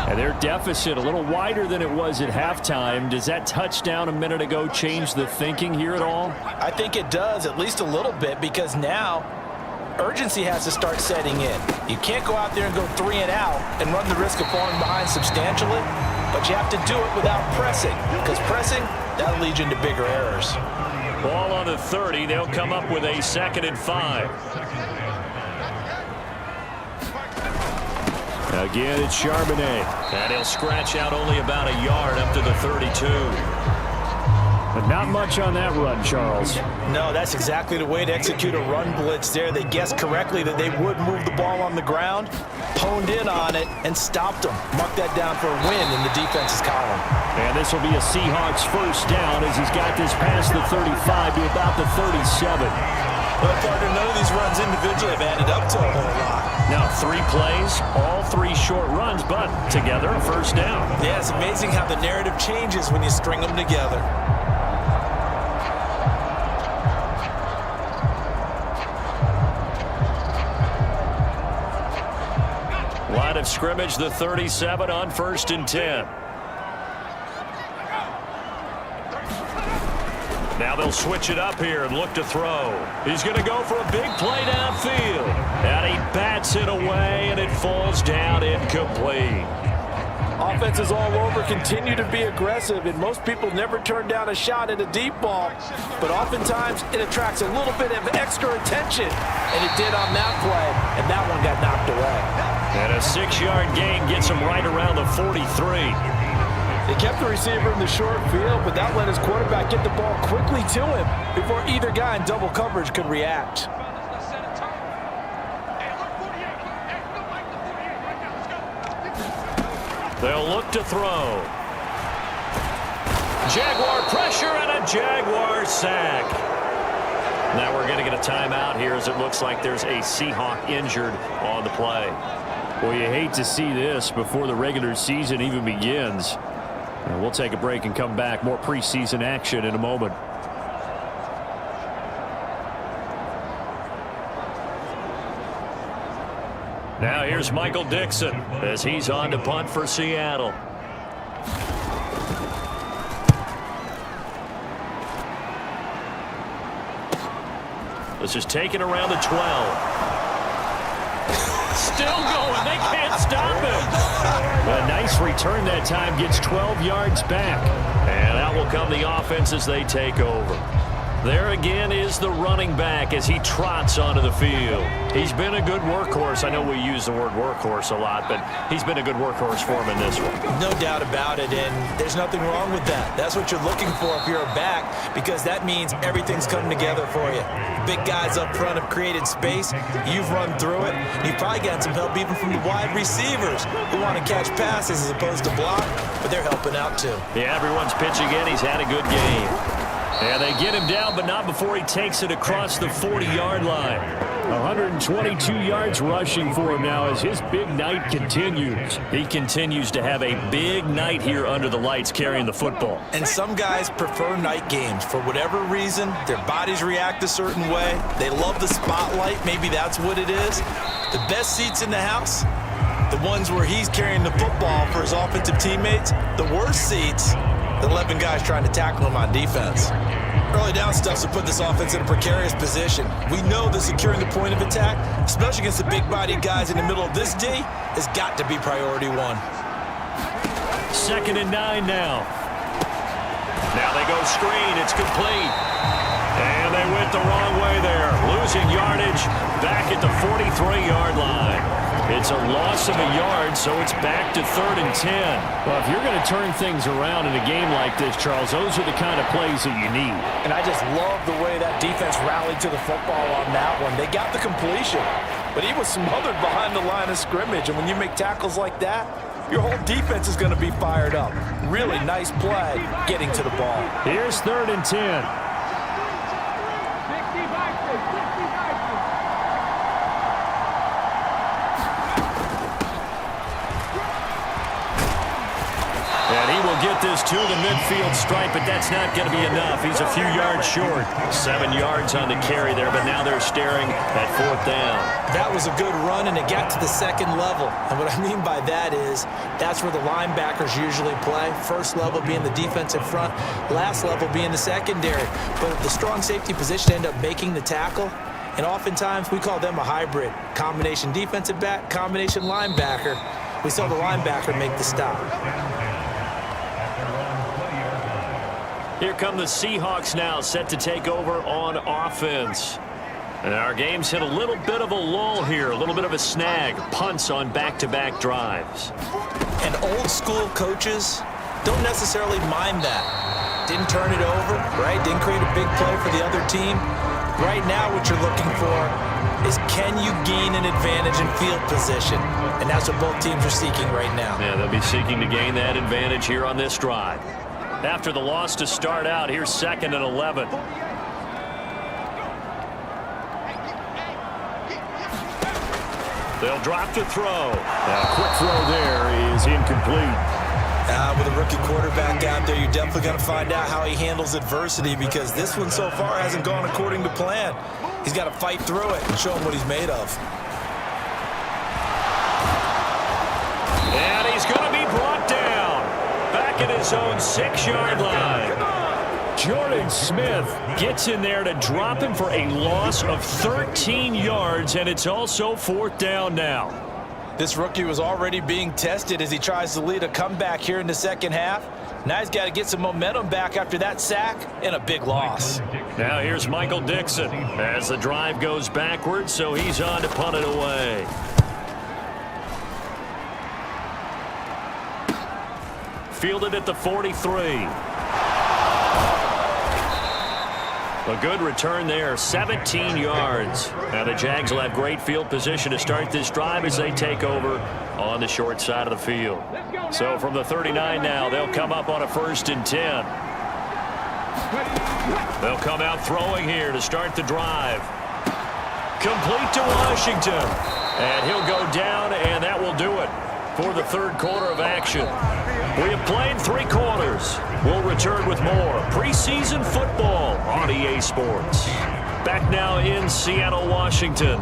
And their deficit a little wider than it was at halftime. Does that touchdown a minute ago change the thinking here at all? I think it does, at least a little bit, because now urgency has to start setting in. You can't go out there and go 3 and out and run the risk of falling behind substantially, but you have to do it without pressing, because pressing, that'll lead you into bigger errors. Ball on the 30. They'll come up with a 2nd and 5. Again, it's Charbonnet. And he'll scratch out only about a yard up to the 32. But not much on that run, Charles. No, that's exactly the way to execute a run blitz there. They guessed correctly that they would move the ball on the ground, honed in on it, and stopped them. Mark that down for a win in the defense's column. And this will be a Seahawks first down as he's got this past the 35 to about the 37. Well, partner, none of these runs individually have added up to a whole lot. Now 3 plays, all 3 short runs, but together a first down. Yeah, it's amazing how the narrative changes when you string them together. Line of scrimmage, the 37 on 1st and 10. Now they'll switch it up here and look to throw. He's going to go for a big play downfield. And he bats it away, and it falls down incomplete. Offenses all over continue to be aggressive, and most people never turn down a shot at a deep ball, but oftentimes it attracts a little bit of extra attention, and it did on that play, and that one got knocked away. And a 6-yard gain gets him right around the 43. They kept the receiver in the short field, but that let his quarterback get the ball quickly to him before either guy in double coverage could react. They'll look to throw. Jaguar pressure and a Jaguar sack. Now we're going to get a timeout here as it looks like there's a Seahawk injured on the play. Well, you hate to see this before the regular season even begins. We'll take a break and come back. More preseason action in a moment. Now here's Michael Dixon as he's on to punt for Seattle. This is taken around the 12. Still going. They can't stop him. A nice return that time. Gets 12 yards back. And out will come the offense as they take over. There again is the running back as he trots onto the field. He's been a good workhorse. I know we use the word workhorse a lot, but he's been a good workhorse for him in this one. No doubt about it, and there's nothing wrong with that. That's what you're looking for if you're a back, because that means everything's coming together for you. Big guys up front have created space. You've run through it. You've probably gotten some help even from the wide receivers who want to catch passes as opposed to block, but they're helping out too. Yeah, everyone's pitching in. He's had a good game. And they get him down, but not before he takes it across the 40-yard line. 122 yards rushing for him now as his big night continues. He continues to have a big night here under the lights carrying the football. And some guys prefer night games. For whatever reason, their bodies react a certain way. They love the spotlight. Maybe that's what it is. The best seats in the house, the ones where he's carrying the football for his offensive teammates. The worst seats, the 11 guys trying to tackle him on defense. Early down stuffs will put this offense in a precarious position. We know that securing the point of attack, especially against the big-bodied guys in the middle of this D, has got to be priority one. 2nd and 9 now. Now they go screen. It's complete. And they went the wrong way there. Losing yardage back at the 43-yard line. It's a loss of a yard, so it's back to 3rd and 10. Well, if you're going to turn things around in a game like this, Charles, those are the kind of plays that you need. And I just love the way that defense rallied to the football on that one. They got the completion, but he was smothered behind the line of scrimmage. And when you make tackles like that, your whole defense is going to be fired up. Really nice play getting to the ball. Here's 3rd and 10. And he will get this to the midfield stripe, but that's not going to be enough. He's a few yards short. 7 yards on the carry there, but now they're staring at 4th down. That was a good run, and it got to the 2nd level. And what I mean by that is that's where the linebackers usually play. First level being the defensive front, last level being the secondary. But the strong safety position end up making the tackle. And oftentimes we call them a hybrid. Combination defensive back, combination linebacker. We saw the linebacker make the stop. Here come the Seahawks now, set to take over on offense. And our game's hit a little bit of a lull here, a little bit of a snag. Punts on back-to-back drives. And old school coaches don't necessarily mind that. Didn't turn it over, right? Didn't create a big play for the other team. Right now what you're looking for is can you gain an advantage in field position? And that's what both teams are seeking right now. Yeah, they'll be seeking to gain that advantage here on this drive. After the loss to start out, here's 2nd and 11. They'll drop to throw. A quick throw there is incomplete. With a rookie quarterback out there, you're definitely going to find out how he handles adversity because this one so far hasn't gone according to plan. He's got to fight through it and show him what he's made of. And he's going to be brought down. Back at his own 6-yard line. Jordan Smith Gets in there to drop him for a loss of 13 yards, and it's also 4th down now. This rookie was already being tested as he tries to lead a comeback here in the second half. Now he's got to get some momentum back after that sack and a big loss. Now here's Michael Dixon as the drive goes backwards, so he's on to punt it away. Fielded at the 43. A good return there, 17 yards. Now the Jags will have great field position to start this drive as they take over on the short side of the field. So from the 39 now, they'll come up on a 1st and 10. They'll come out throwing here to start the drive. Complete to Washington. And he'll go down, and that will do it for the 3rd quarter of action. We have played 3 quarters. We'll return with more preseason football on EA Sports. Back now in Seattle, Washington.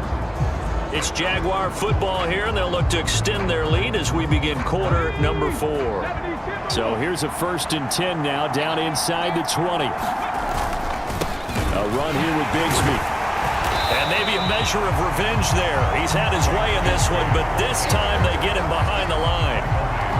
It's Jaguar football here, and they'll look to extend their lead as we begin quarter number 4. So here's a 1st and 10 now, down inside the 20. A run here with Bigsby. And maybe a measure of revenge there. He's had his way in this one, but this time they get him behind the line.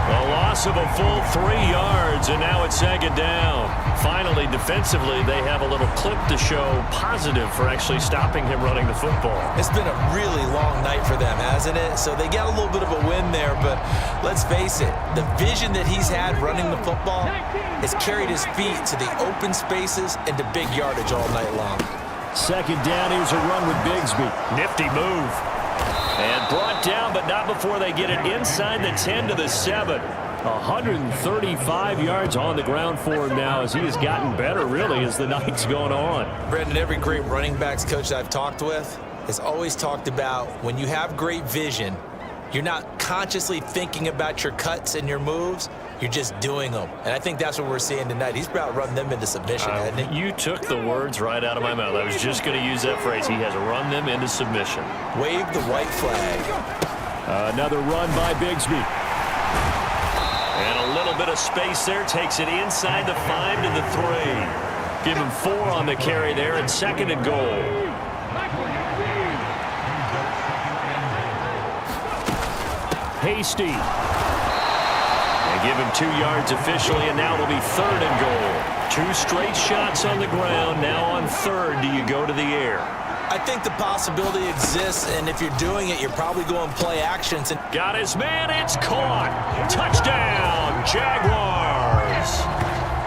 A loss of a full 3 yards, and now it's 2nd down. Finally, defensively, they have a little clip to show positive for actually stopping him running the football. It's been a really long night for them, hasn't it? So they got a little bit of a win there, but let's face it, the vision that he's had running the football has carried his feet to the open spaces and to big yardage all night long. 2nd down, here's a run with Bigsby. Nifty move. And brought down, but not before they get it inside the 10 to the 7. 135 yards on the ground for him now as he has gotten better, really, as the night's gone on. Brandon, every great running backs coach I've talked with, has always talked about when you have great vision, you're not consciously thinking about your cuts and your moves. You're just doing them. And I think that's what we're seeing tonight. He's about run them into submission, hasn't he? You took the words right out of my mouth. I was just going to use that phrase. He has run them into submission. Wave the white flag. Another run by Bigsby. And a little bit of space there. Takes it inside the 5 to the 3. Give him 4 on the carry there, and 2nd and goal. Hasty. They give him 2 yards officially, and now it'll be 3rd and goal. 2 straight shots on the ground. Now on 3rd, do you go to the air? I think the possibility exists, and if you're doing it, you're probably going play actions. And Got his man. It's caught. Touchdown, Jaguars.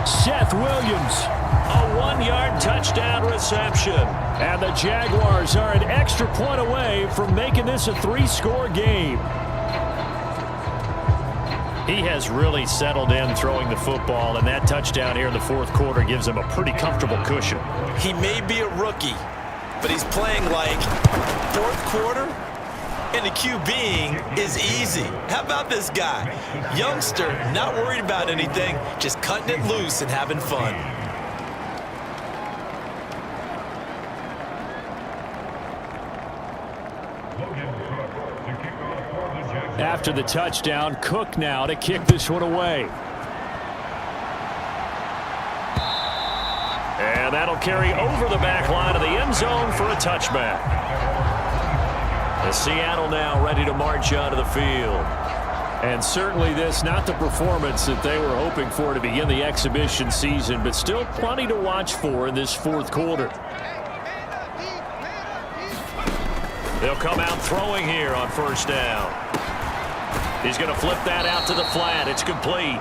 Seth Williams. A 1-yard touchdown reception. And the Jaguars are an extra point away from making this a 3-score game. He has really settled in throwing the football, and that touchdown here in the 4th quarter gives him a pretty comfortable cushion. he may be a rookie, but he's playing like 4th quarter, and the QBing is easy. How about this guy? Youngster, not worried about anything, just cutting it loose and having fun. After the touchdown, Cook now to kick this one away. And that'll carry over the back line of the end zone for a touchback. As Seattle now ready to march onto the field. And certainly this, not the performance that they were hoping for to begin the exhibition season, but still plenty to watch for in this 4th quarter. They'll come out throwing here on 1st down. He's going to flip that out to the flat. It's complete.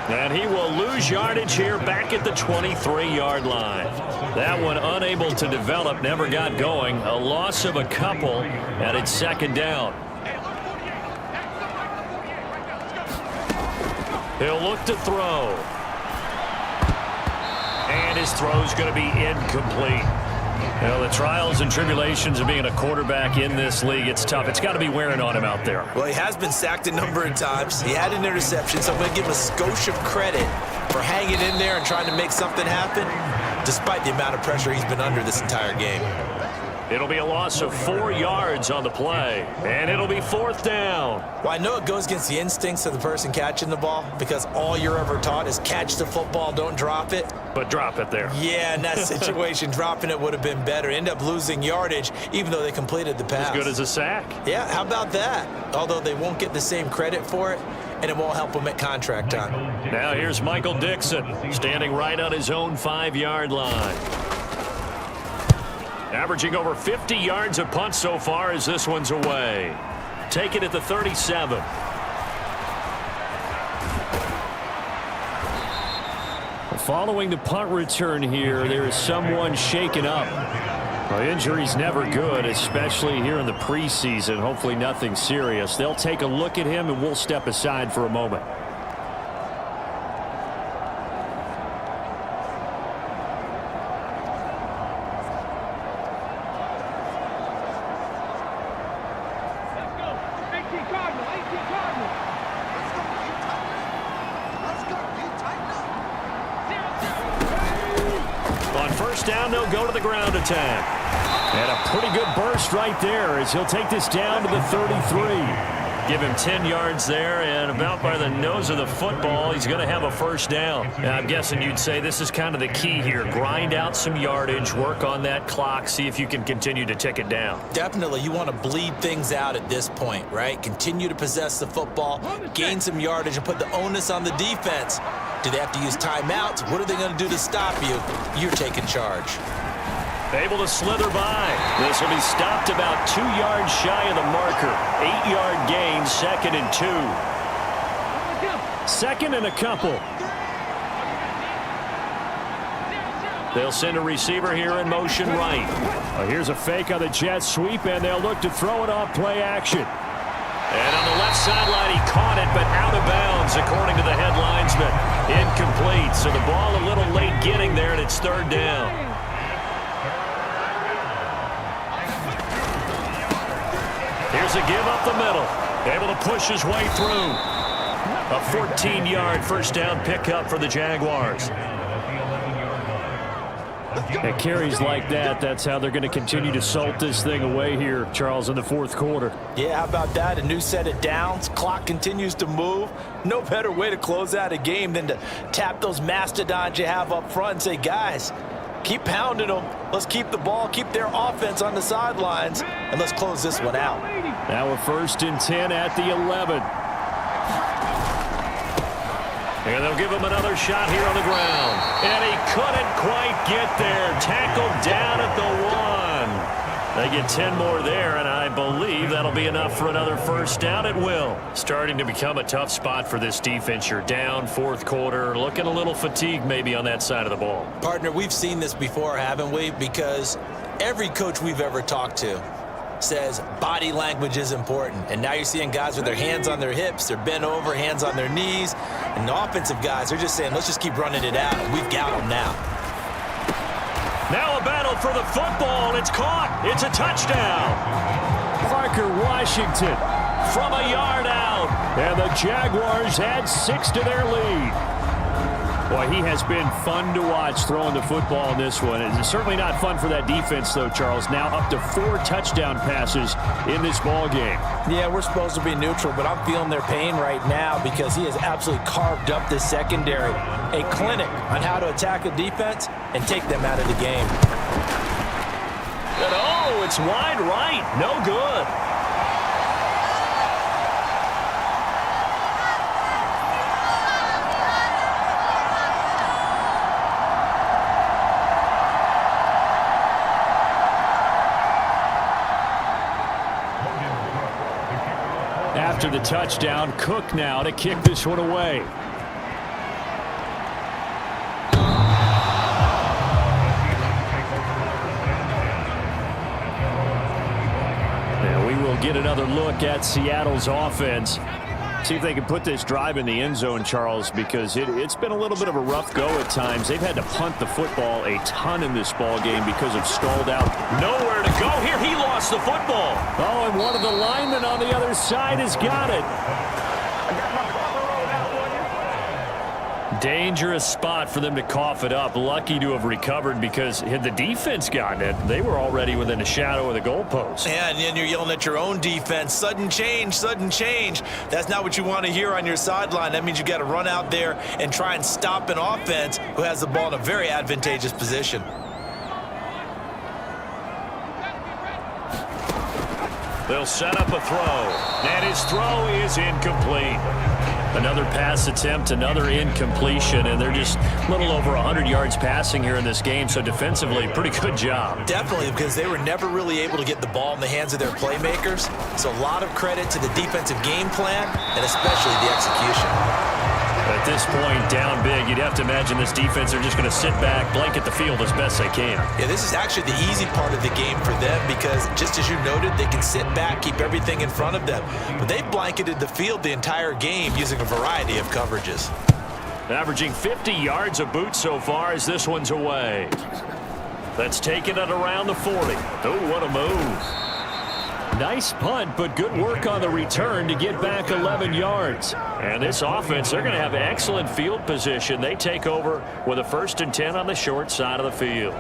And he will lose yardage here back at the 23-yard line. That one unable to develop, never got going. A loss of a couple, and it's 2nd down. He'll look to throw. And his throw's going to be incomplete. You know, the trials and tribulations of being a quarterback in this league, it's tough. It's got to be wearing on him out there. Well, he has been sacked a number of times. He had an interception, so I'm going to give him a skosh of credit for hanging in there and trying to make something happen, despite the amount of pressure he's been under this entire game. It'll be a loss of 4 yards on the play, and it'll be 4th down. Well, I know it goes against the instincts of the person catching the ball because all you're ever taught is catch the football, don't drop it. But drop it there. Yeah, in that situation, dropping it would have been better. End up losing yardage, even though they completed the pass. As good as a sack. Yeah, how about that? Although they won't get the same credit for it, and it won't help them at contract time. Now here's Michael Dixon, standing right on his own 5-yard line. Averaging over 50 yards a punt so far as this one's away. Take it at the 37. Following the punt return here, there is someone shaken up. Well, injury's never good, especially here in the preseason. Hopefully nothing serious. They'll take a look at him, and we'll step aside for a moment. Down, they'll go to the ground attack. And a pretty good burst right there as he'll take this down to the 33. Give him 10 yards there, and about by the nose of the football, he's going to have a 1st down. Now, I'm guessing you'd say this is kind of the key here. Grind out some yardage, work on that clock, see if you can continue to tick it down. Definitely, you want to bleed things out at this point, right? Continue to possess the football, gain some yardage, and put the onus on the defense. Do they have to use timeouts? What are they going to do to stop you? You're taking charge. Able to slither by. This will be stopped about 2 yards shy of the marker. 8-yard gain, 2nd and 2. 2nd and a couple. They'll send a receiver here in motion right. Here's a fake on the jet sweep, and they'll look to throw it off play action. And on the left sideline, he caught it, but out of bounds, according to the head linesman. Incomplete, so the ball a little late getting there, and it's 3rd down. There's a give up the middle. Able to push his way through. A 14-yard first down pickup for the Jaguars. At carries like that, that's how they're going to continue to salt this thing away here, Charles, in the fourth quarter. Yeah, how about that? A new set of downs. Clock continues to move. No better way to close out a game than to tap those mastodons you have up front and say, guys, keep pounding them. Let's keep the ball, keep their offense on the sidelines, and let's close this one out. Now a 1st and 10 at the 11. And they'll give him another shot here on the ground. And he couldn't quite get there. Tackled down at the 1. They get 10 more there, and I believe that'll be enough for another first down. It will. Starting to become a tough spot for this defense. You're down fourth quarter. Looking a little fatigued maybe on that side of the ball. Partner, we've seen this before, haven't we? Because every coach we've ever talked to says body language is important. And now you're seeing guys with their hands on their hips, they're bent over, hands on their knees. And the offensive guys, they're just saying, let's just keep running it out. And we've got them now. Now a battle for the football. It's caught. It's a touchdown. Parker Washington From a yard out. And the Jaguars add 6 to their lead. Boy, he has been fun to watch throwing the football in this one. It's certainly not fun for that defense, though, Charles. Now up to 4 touchdown passes in this ball game. Yeah, we're supposed to be neutral, but I'm feeling their pain right now because he has absolutely carved up this secondary. A clinic on how to attack a defense and take them out of the game. And oh, it's wide right. No good. After the touchdown, Cook now to kick this one away. And we will get another look at Seattle's offense. See if they can put this drive in the end zone, Charles, because it's been a little bit of a rough go at times. They've had to punt the football a ton in this ball game because of stalled out. Nowhere to go here. He lost the football. Oh, and one of the linemen on the other side has got it. Dangerous spot for them to cough it up. Lucky to have recovered because had the defense gotten it, they were already within a shadow of the goalpost. Yeah, and then you're yelling at your own defense. Sudden change, sudden change. That's not what you want to hear on your sideline. That means you got to run out there and try and stop an offense who has the ball in a very advantageous position. They'll set up a throw. And his throw is incomplete. Another pass attempt, another incompletion, and they're just a little over 100 yards passing here in this game, so defensively, pretty good job. Definitely, because they were never really able to get the ball in the hands of their playmakers, so a lot of credit to the defensive game plan and especially the execution. At this point, down big, you'd have to imagine this defense are just going to sit back, blanket the field as best they can. Yeah, this is actually the easy part of the game for them because, just as you noted, they can sit back, keep everything in front of them. But they've blanketed the field the entire game using a variety of coverages. Averaging 50 yards a boot so far as this one's away. That's taken it around the 40. Oh, what a move. Nice punt, but good work on the return to get back 11 yards. And this offense, they're going to have excellent field position. They take over with a 1st and 10 on the short side of the field.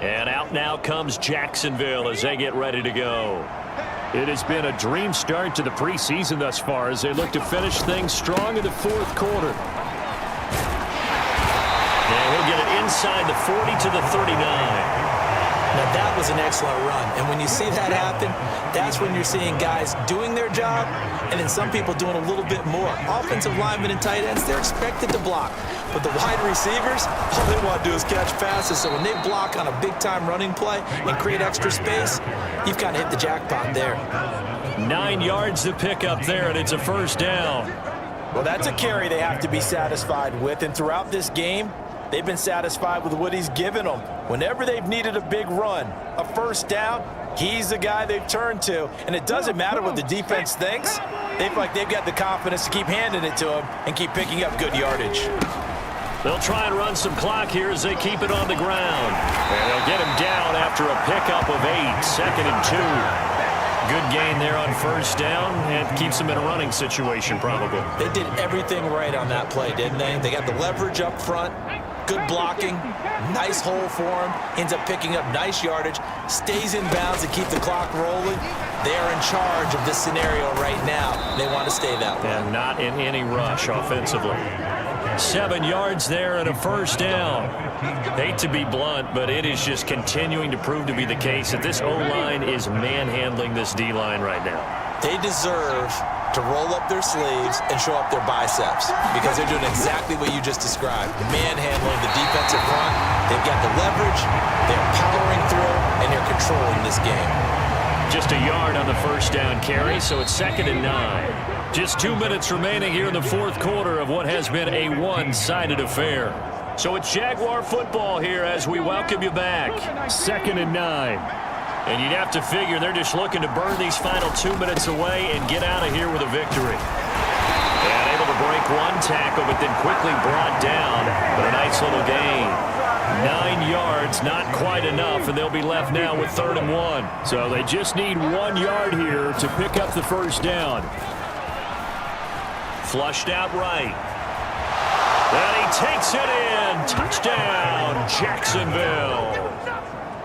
And out now comes Jacksonville as they get ready to go. It has been a dream start to the preseason thus far as they look to finish things strong in the fourth quarter. And he'll get it inside the 40 to the 39. Now, that was an excellent run. And when you see that happen, that's when you're seeing guys doing their job and then some people doing a little bit more. Offensive linemen and tight ends, they're expected to block. But the wide receivers, all they want to do is catch passes. So when they block on a big-time running play and create extra space, you've kind of hit the jackpot there. 9 yards to pick up there, and it's a first down. Well, that's a carry they have to be satisfied with. And throughout this game, they've been satisfied with what he's given them. Whenever they've needed a big run, a first down, he's the guy they've turned to. And it doesn't matter what the defense thinks. They feel like they've got the confidence to keep handing it to him and keep picking up good yardage. They'll try and run some clock here as they keep it on the ground. And they'll get him down after a pickup of 8, 2nd and 2. good gain there on first down, and keeps them in a running situation probably. They did everything right on that play, didn't they? They got the leverage up front, good blocking, nice hole for him, ends up picking up nice yardage, stays in bounds to keep the clock rolling. They are in charge of this scenario right now. They want to stay that way. And not in any rush offensively. 7 yards there and a first down. Hate to be blunt, but it is just continuing to prove to be the case that this O-line is manhandling this D-line right now. They deserve to roll up their sleeves and show up their biceps because they're doing exactly what you just described, manhandling the defensive front. They've got the leverage, they're powering through, and they're controlling this game. Just a yard on the first down carry, so it's 2nd and 9. Just 2 minutes remaining here in the fourth quarter of what has been a one-sided affair. So it's Jaguar football here as we welcome you back. 2nd and 9. And you'd have to figure they're just looking to burn these final 2 minutes away and get out of here with a victory. And able to break one tackle, but then quickly brought down. But a nice little gain. 9 yards, not quite enough, and they'll be left now with 3rd and 1. So they just need 1 yard here to pick up the first down. Flushed out right. And he takes it in. Touchdown, Jacksonville.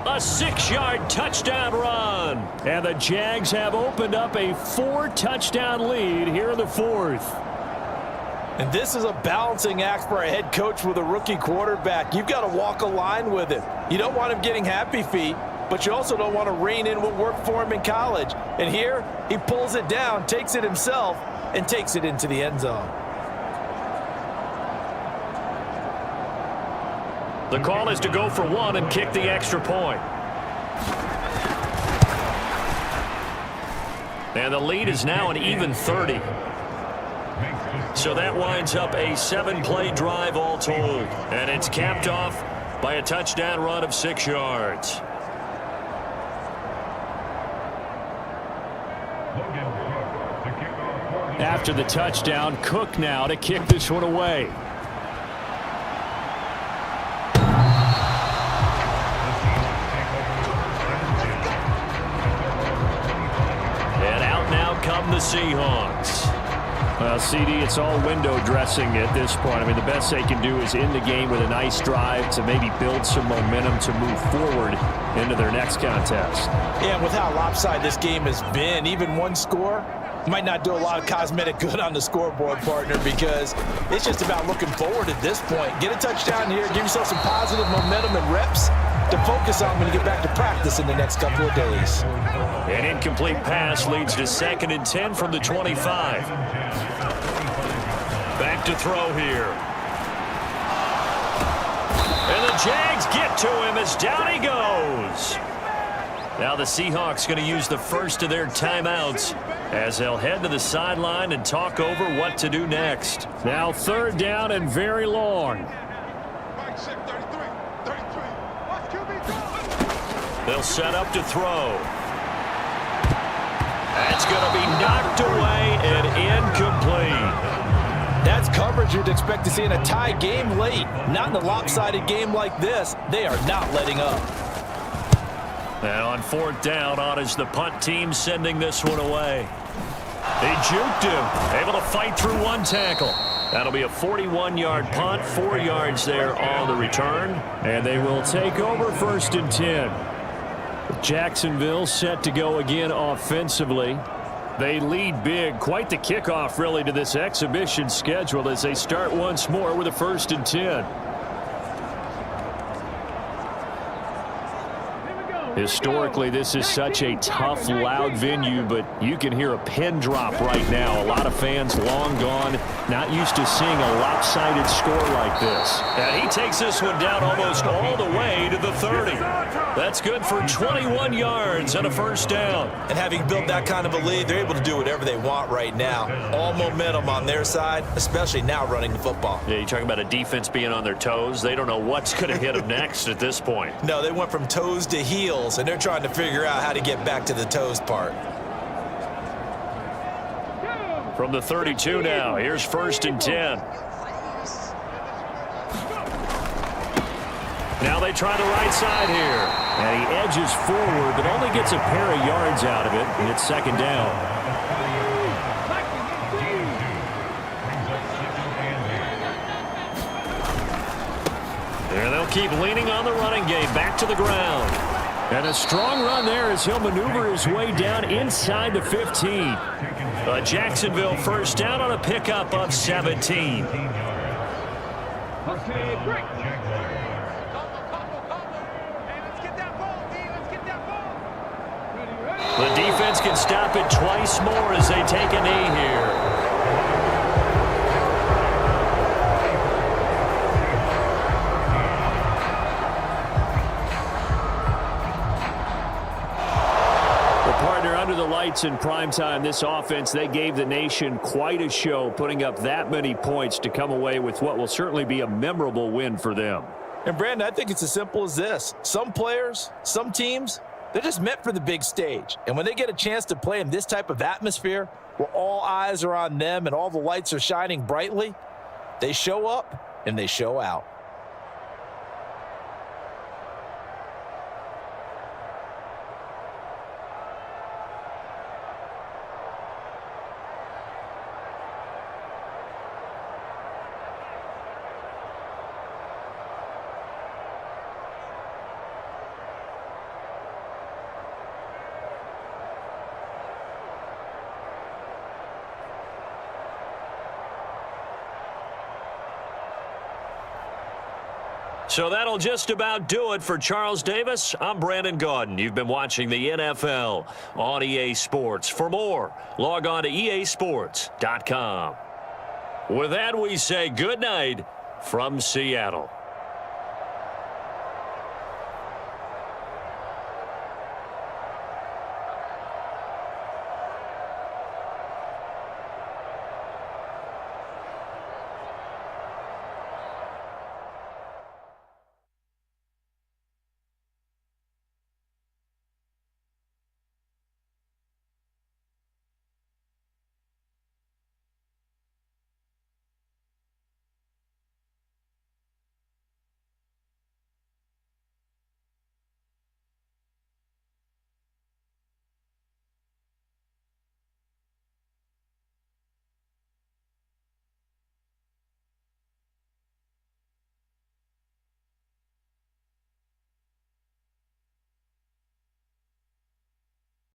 A 6-yard touchdown run. And the Jags have opened up a 4-touchdown lead here in the fourth. And this is a balancing act for a head coach with a rookie quarterback. You've got to walk a line with him. You don't want him getting happy feet, but you also don't want to rein in what worked for him in college. And here, he pulls it down, takes it himself, and takes it into the end zone. The call is to go for 1 and kick the extra point. And the lead is now an even 30. So that winds up a 7-play drive all told. And it's capped off by a touchdown run of 6 yards. After the touchdown, Cook now to kick this one away. And out now come the Seahawks. Well, CD, it's all window dressing at this point. I mean, the best they can do is end the game with a nice drive to maybe build some momentum to move forward into their next contest. Yeah, with how lopsided this game has been, even one score might not do a lot of cosmetic good on the scoreboard, partner, because it's just about looking forward at this point. Get a touchdown here, give yourself some positive momentum and reps to focus on when you get back to practice in the next couple of days. An incomplete pass leads to 2nd and 10 from the 25. Back to throw here. And the Jags get to him as down he goes. Now the Seahawks going to use the first of their timeouts as they'll head to the sideline and talk over what to do next. Now 3rd down and very long. They'll set up to throw. That's going to be knocked away and incomplete. That's coverage you'd expect to see in a tie game late. Not in a lopsided game like this. They are not letting up. Now on 4th down, on is the punt team sending this one away. They juked him, able to fight through one tackle. That'll be a 41-yard punt, 4 yards there on the return. And they will take over 1st and 10. Jacksonville set to go again offensively. They lead big. Quite the kickoff, really, to this exhibition schedule as they start once more with a 1st and 10. Historically, this is such a tough, loud venue, but you can hear a pin drop right now. A lot of fans long gone, not used to seeing a lopsided score like this. And he takes this one down almost all the way to the 30. That's good for 21 yards and a 1st down. And having built that kind of a lead, they're able to do whatever they want right now. All momentum on their side, especially now running the football. Yeah, you talk about a defense being on their toes. They don't know what's going to hit them next at this point. No, they went from toes to heels, and they're trying to figure out how to get back to the toes part. From the 32 now, here's 1st and 10. Now they try the right side here. And he edges forward, but only gets a pair of yards out of it, and it's second down. There they'll keep leaning on the running game. Back to the ground. And a strong run there as he'll maneuver his way down inside the 15. A Jacksonville first down on a pickup of 17. The defense can stop it twice more as they take a knee here. Under the lights in primetime, this offense, they gave the nation quite a show, putting up that many points to come away with what will certainly be a memorable win for them. And, Brandon, I think it's as simple as this. Some players, some teams, they're just meant for the big stage. And when they get a chance to play in this type of atmosphere where all eyes are on them and all the lights are shining brightly, they show up and they show out. So that'll just about do it for Charles Davis. I'm Brandon Gaudin. You've been watching the NFL on EA Sports. For more, log on to easports.com. With that, we say good night from Seattle.